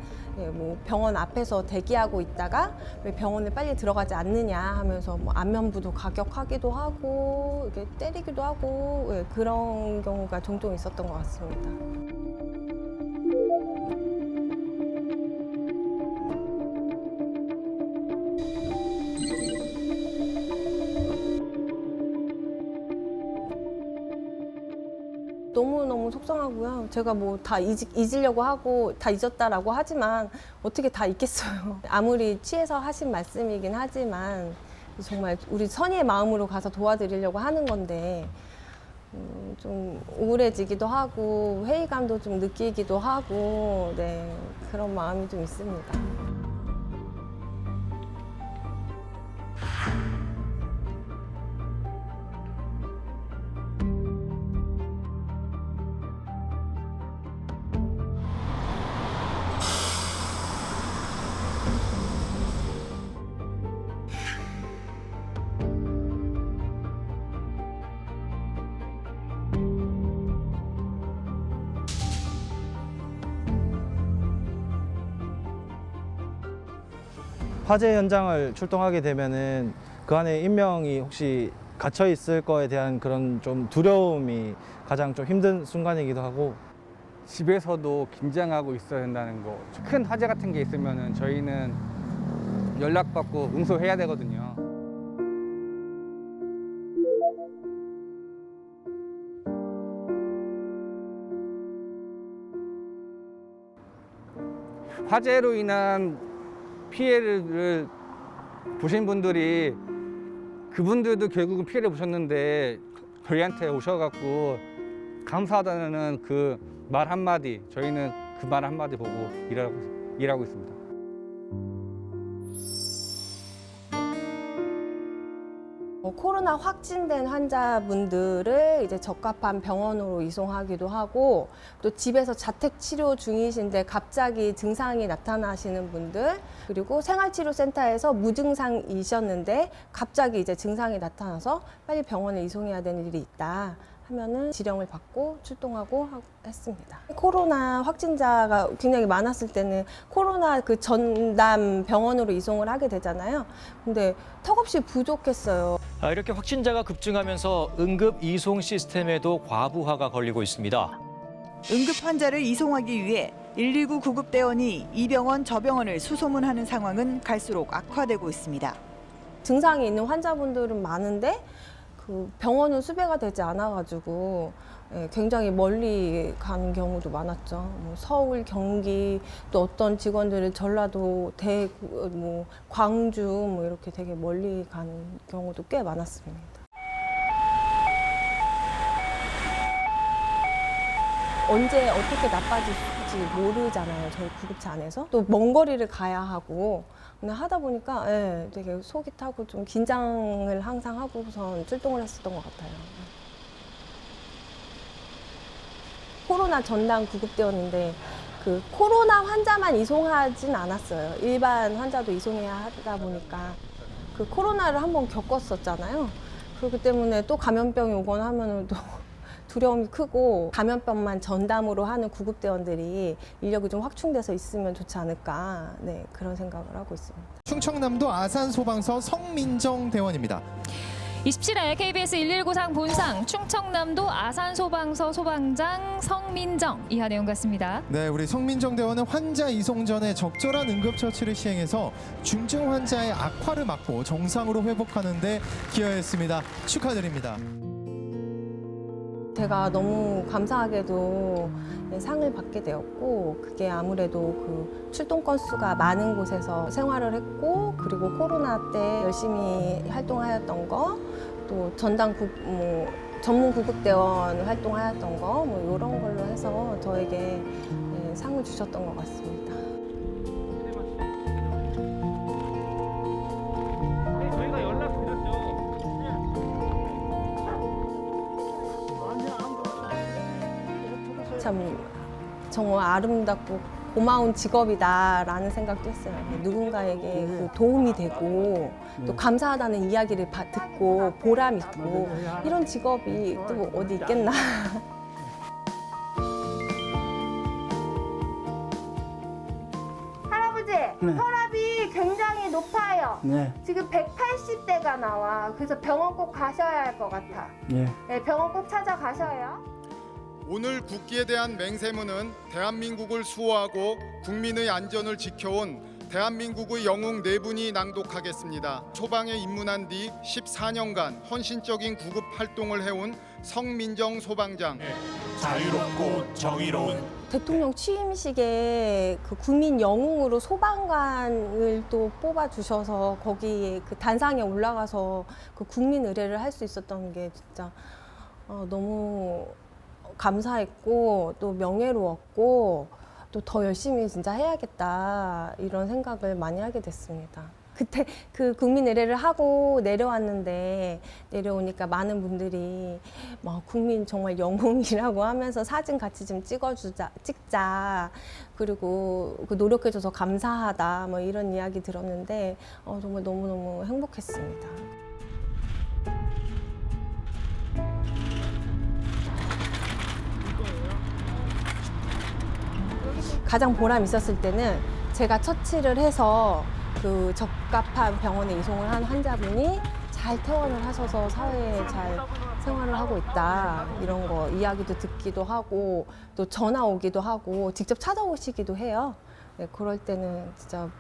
Speaker 3: 뭐 병원 앞에서 대기하고 있다가 왜 병원에 빨리 들어가지 않느냐 하면서 뭐 안면부도 가격하기도 하고 이렇게 때리기도 하고 그런 경우가 종종 있었던 것 같습니다. 너무너무 속상하고요. 제가 뭐 다 잊으려고 하고 다 잊었다라고 하지만 어떻게 다 잊겠어요. 아무리 취해서 하신 말씀이긴 하지만 정말 우리 선의의 마음으로 가서 도와드리려고 하는 건데 좀 우울해지기도 하고 회의감도 좀 느끼기도 하고 그런 마음이 좀 있습니다.
Speaker 7: 화재 현장을 출동하게 되면은 그 안에 인명이 혹시 갇혀 있을 거에 대한 그런 좀 두려움이 가장 좀 힘든 순간이기도 하고 집에서도 긴장하고 있어야 된다는 거. 큰 화재 같은 게 있으면은 저희는 연락받고 응소해야 되거든요. 화재로 인한 피해를 보신 분들이 그분들도 결국은 피해를 보셨는데 저희한테 오셔갖고 감사하다는 그 말 한마디, 저희는 그 말 한마디 보고 일하고 있습니다.
Speaker 3: 코로나 확진된 환자분들을 이제 적합한 병원으로 이송하기도 하고, 또 집에서 자택 치료 중이신데 갑자기 증상이 나타나시는 분들, 그리고 생활치료센터에서 무증상이셨는데 갑자기 이제 증상이 나타나서 빨리 병원에 이송해야 되는 일이 있다 하면은 지령을 받고 출동하고 했습니다. 코로나 확진자가 굉장히 많았을 때는 코로나 그 전담 병원으로 이송을 하게 되잖아요. 근데 턱없이 부족했어요.
Speaker 8: 이렇게 확진자가 급증하면서 응급 이송 시스템에도 과부하가 걸리고 있습니다.
Speaker 9: 응급 환자를 이송하기 위해 119 구급대원이 이 병원 저 병원을 수소문하는 상황은 갈수록 악화되고 있습니다.
Speaker 3: 증상이 있는 환자분들은 많은데 그 병원은 수배가 되지 않아가지고 굉장히 멀리 가는 경우도 많았죠. 뭐 서울, 경기, 또 어떤 직원들은 전라도, 대구, 뭐 광주 뭐 이렇게 되게 멀리 가는 경우도 꽤 많았습니다. 언제 어떻게 나빠질지 모르잖아요. 저희 구급차 안에서. 또 먼 거리를 가야 하고. 근데 하다 보니까 되게 속이 타고 좀 긴장을 항상 하고선 출동을 했었던 것 같아요. 코로나 전담 구급대원인데 그 코로나 환자만 이송하진 않았어요. 일반 환자도 이송해야 하다 보니까 그 코로나를 한번 겪었었잖아요. 그렇기 때문에 또 감염병이 오거나 하면은 또 두려움이 크고, 감염병만 전담으로 하는 구급대원들이 인력이 좀 확충돼서 있으면 좋지 않을까, 그런 생각을 하고 있습니다.
Speaker 10: 충청남도 아산소방서 성민정 대원입니다.
Speaker 11: 27회 KBS 119상 본상 충청남도 아산소방서 소방장 성민정, 이하 내용 같습니다.
Speaker 10: 네, 우리 성민정 대원은 환자 이송 전에 적절한 응급처치를 시행해서 중증 환자의 악화를 막고 정상으로 회복하는 데 기여했습니다. 축하드립니다.
Speaker 3: 제가 너무 감사하게도 상을 받게 되었고, 그게 아무래도 그 출동 건수가 많은 곳에서 생활을 했고, 그리고 코로나 때 열심히 활동하였던 거, 또 전문 구급대원 활동하였던 거, 뭐 이런 걸로 해서 저에게 상을 주셨던 것 같습니다.
Speaker 7: 저희가 연락드렸죠.
Speaker 3: 참 정말 아름답고 고마운 직업이다라는 생각도 했어요. 누군가에게 그 도움이 되고 또 감사하다는 이야기를 듣고 보람 있고, 이런 직업이 또 어디 있겠나.
Speaker 25: 할아버지, 혈압이 굉장히 높아요. 지금 180대가 나와. 그래서 병원 꼭 가셔야 할 것 같아. 병원 꼭 찾아가셔요.
Speaker 26: 오늘 국기에 대한 맹세문은 대한민국을 수호하고 국민의 안전을 지켜온 대한민국의 영웅 4분이 낭독하겠습니다. 소방에 입문한 뒤 14년간 헌신적인 구급 활동을 해온 성민정 소방장.
Speaker 27: 자유롭고 정의로운
Speaker 3: 대통령 취임식에 그 국민 영웅으로 소방관을 또 뽑아주셔서 거기에 그 단상에 올라가서 그 국민 의례를 할 수 있었던 게 진짜 너무 감사했고, 또 명예로웠고, 또 더 열심히 진짜 해야겠다, 이런 생각을 많이 하게 됐습니다. 그때 그 국민 의례를 하고 내려왔는데, 내려오니까 많은 분들이 국민 정말 영웅이라고 하면서 사진 같이 좀 찍자, 그리고 그 노력해줘서 감사하다, 뭐 이런 이야기 들었는데 정말 너무너무 행복했습니다. 가장 보람 있었을 때는 제가 처치를 해서 그 적합한 병원에 이송을 한 환자분이 잘 퇴원을 하셔서 사회에 잘 생활을 하고 있다. 이런 거 이야기도 듣기도 하고 또 전화 오기도 하고 직접 찾아오시기도 해요. 네, 그럴 때는 진짜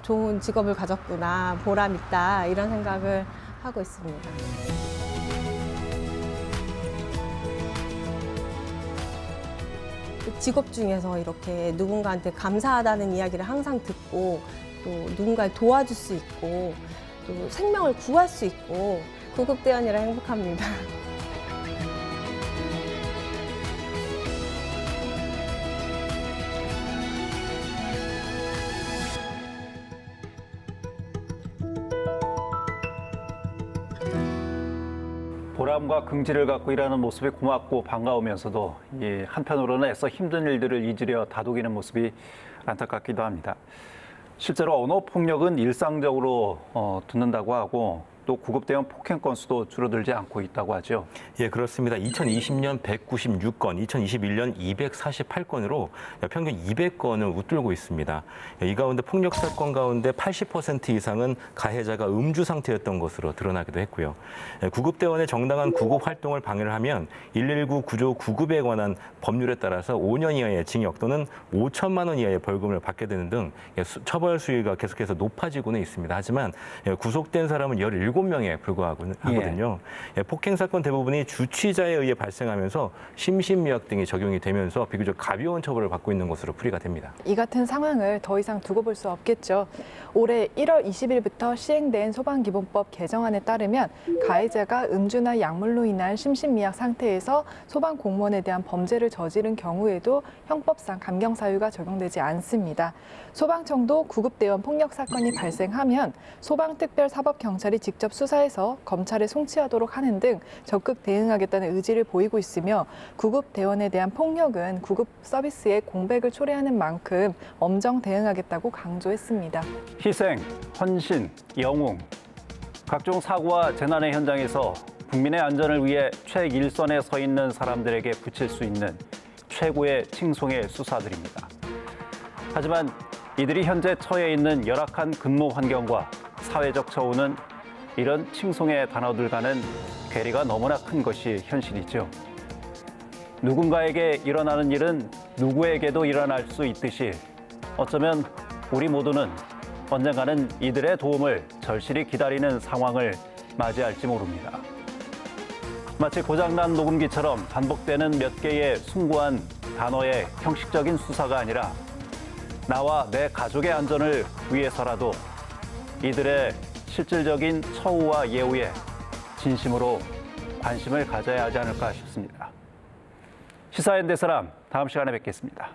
Speaker 3: 좋은 직업을 가졌구나, 보람 있다 이런 생각을 하고 있습니다. 직업 중에서 이렇게 누군가한테 감사하다는 이야기를 항상 듣고 또 누군가를 도와줄 수 있고 또 생명을 구할 수 있고 구급대원이라 행복합니다.
Speaker 5: 보람과 긍지를 갖고 일하는 모습이 고맙고 반가우면서도 한편으로는 애써 힘든 일들을 잊으려 다독이는 모습이 안타깝기도 합니다. 실제로 언어폭력은 일상적으로 듣는다고 하고 또 구급대원 폭행 건수도 줄어들지 않고 있다고 하죠.
Speaker 13: 예, 그렇습니다. 2020년 196건, 2021년 248건으로 평균 200건을 웃돌고 있습니다. 이 가운데 폭력 사건 가운데 80% 이상은 가해자가 음주 상태였던 것으로 드러나기도 했고요. 구급대원의 정당한 구급 활동을 방해를 하면 119 구조 구급에 관한 법률에 따라서 5년 이하의 징역 또는 5천만 원 이하의 벌금을 받게 되는 등 처벌 수위가 계속해서 높아지고는 있습니다. 하지만 구속된 사람은 17명에 불과하거든요. 폭행 사건 대부분이 주치자에 의해 발생하면서 심신미약 등이 적용이 되면서 비교적 가벼운 처벌을 받고 있는 것으로 풀이가 됩니다.
Speaker 12: 이 같은 상황을 더 이상 두고 볼 수 없겠죠. 올해 1월 20일부터 시행된 소방기본법 개정안에 따르면 가해자가 음주나 약물로 인한 심신미약 상태에서 소방 공무원에 대한 범죄를 저지른 경우에도 형법상 감경 사유가 적용되지 않습니다. 소방청도 구급대원 폭력 사건이 발생하면 소방특별사법경찰이 직접 수사해서 검찰에 송치하도록 하는 등 적극 대응하겠다는 의지를 보이고 있으며 구급대원에 대한 폭력은 구급 서비스의 공백을 초래하는 만큼 엄정 대응하겠다고 강조했습니다.
Speaker 5: 희생, 헌신, 영웅, 각종 사고와 재난의 현장에서 국민의 안전을 위해 최일선에 서 있는 사람들에게 붙일 수 있는 최고의 칭송의 수사들입니다. 하지만 이들이 현재 처해 있는 열악한 근무 환경과 사회적 처우는 이런 칭송의 단어들과는 괴리가 너무나 큰 것이 현실이죠. 누군가에게 일어나는 일은 누구에게도 일어날 수 있듯이 어쩌면 우리 모두는 언젠가는 이들의 도움을 절실히 기다리는 상황을 맞이할지 모릅니다. 마치 고장난 녹음기처럼 반복되는 몇 개의 숭고한 단어의 형식적인 수사가 아니라 나와 내 가족의 안전을 위해서라도 이들의 실질적인 처우와 예우에 진심으로 관심을 가져야 하지 않을까 싶습니다. 시사인 대사람, 다음 시간에 뵙겠습니다.